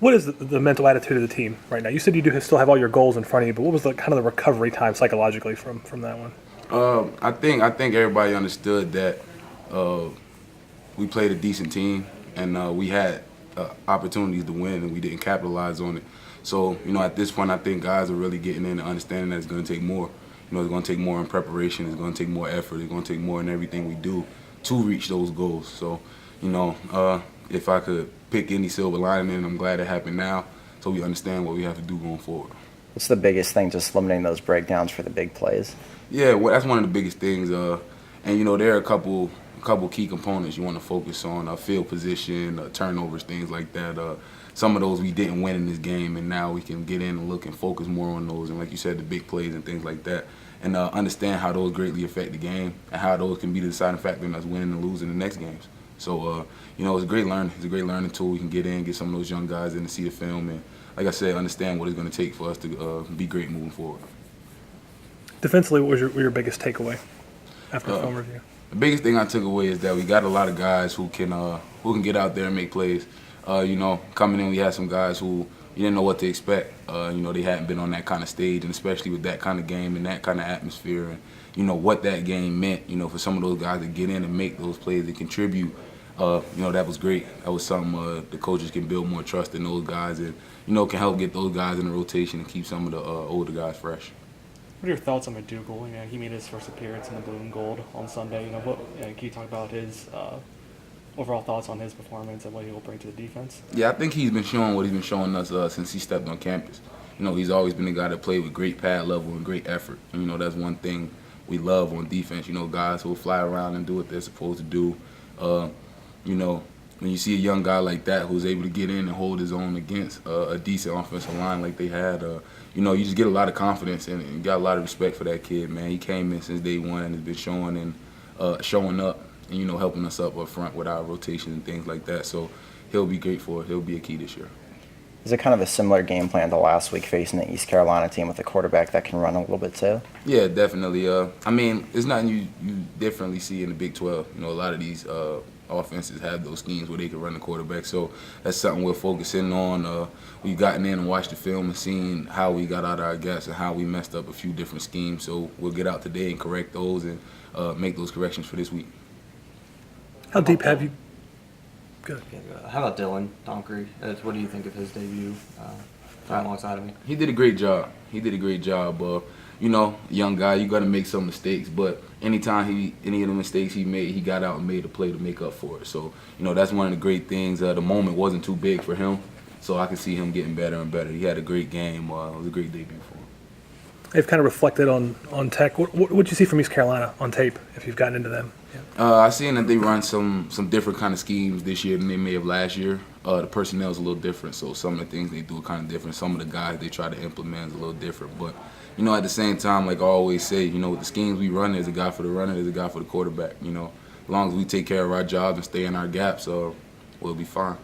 What is the mental attitude of the team right now? You said you do still have all your goals in front of you, but what was the kind of the recovery time psychologically from that one? I think everybody understood that we played a decent team and we had opportunities to win and we didn't capitalize on it. So, at this point, I think guys are really getting in and understanding that it's going to take more. It's going to take more in preparation. It's going to take more effort. It's going to take more in everything we do to reach those goals. So, if I could pick any silver lining, I'm glad it happened now so we understand what we have to do going forward. What's the biggest thing, just limiting those breakdowns for the big plays? Yeah, well, that's one of the biggest things. And, there are a couple key components you want to focus on, field position, turnovers, things like that. Some of those we didn't win in this game, and now we can get in and look and focus more on those. And like you said, the big plays and things like that. And understand how those greatly affect the game and how those can be the deciding factor in us winning and losing the next games. So, it's a great learning. It's a great learning tool. We can get in, get some of those young guys in to see the film, and like I said, understand what it's going to take for us to be great moving forward. Defensively, what was your biggest takeaway after the film review? The biggest thing I took away is that we got a lot of guys who can get out there and make plays. Coming in, we had some guys who you didn't know what to expect. They hadn't been on that kind of stage, and especially with that kind of game and that kind of atmosphere, and what that game meant. For some of those guys to get in and make those plays and contribute. That was great. That was something the coaches can build more trust in those guys, and can help get those guys in the rotation and keep some of the older guys fresh. What are your thoughts on MacDougal? He made his first appearance in the blue and gold on Sunday. Can you talk about his overall thoughts on his performance and what he will bring to the defense? Yeah, I think he's been showing what he's been showing us since he stepped on campus. He's always been a guy that played with great pad level and great effort. And, that's one thing we love on defense. Guys who will fly around and do what they're supposed to do. When you see a young guy like that who's able to get in and hold his own against a decent offensive line like they had, you just get a lot of confidence and got a lot of respect for that kid, man. He came in since day one and has been showing up and, helping us up front with our rotation and things like that. So he'll be great for it. He'll be a key this year. Is it kind of a similar game plan to last week facing the East Carolina team with a quarterback that can run a little bit too? Yeah, definitely. It's nothing you differently see in the Big 12. A lot of these offenses have those schemes where they can run the quarterback. So that's something we're focusing on. We've gotten in and watched the film and seen how we got out of our gaps and how we messed up a few different schemes. So we'll get out today and correct those and make those corrections for this week. How deep have you? Good. How about Dylan Tonkery? What do you think of his debut alongside of me? He did a great job. Young guy, you got to make some mistakes, but anytime any of the mistakes he made, he got out and made a play to make up for it. So, that's one of the great things. The moment wasn't too big for him, so I can see him getting better and better. He had a great game. It was a great debut for him. They've kind of reflected on Tech. What did you see from East Carolina on tape, if you've gotten into them? Yeah. I seen that they run some different kind of schemes this year than they may have last year. The personnel is a little different, so some of the things they do are kind of different. Some of the guys they try to implement is a little different. But, at the same time, like I always say, with the schemes we run, there's a guy for the runner, there's a guy for the quarterback. As long as we take care of our jobs and stay in our gaps, we'll be fine.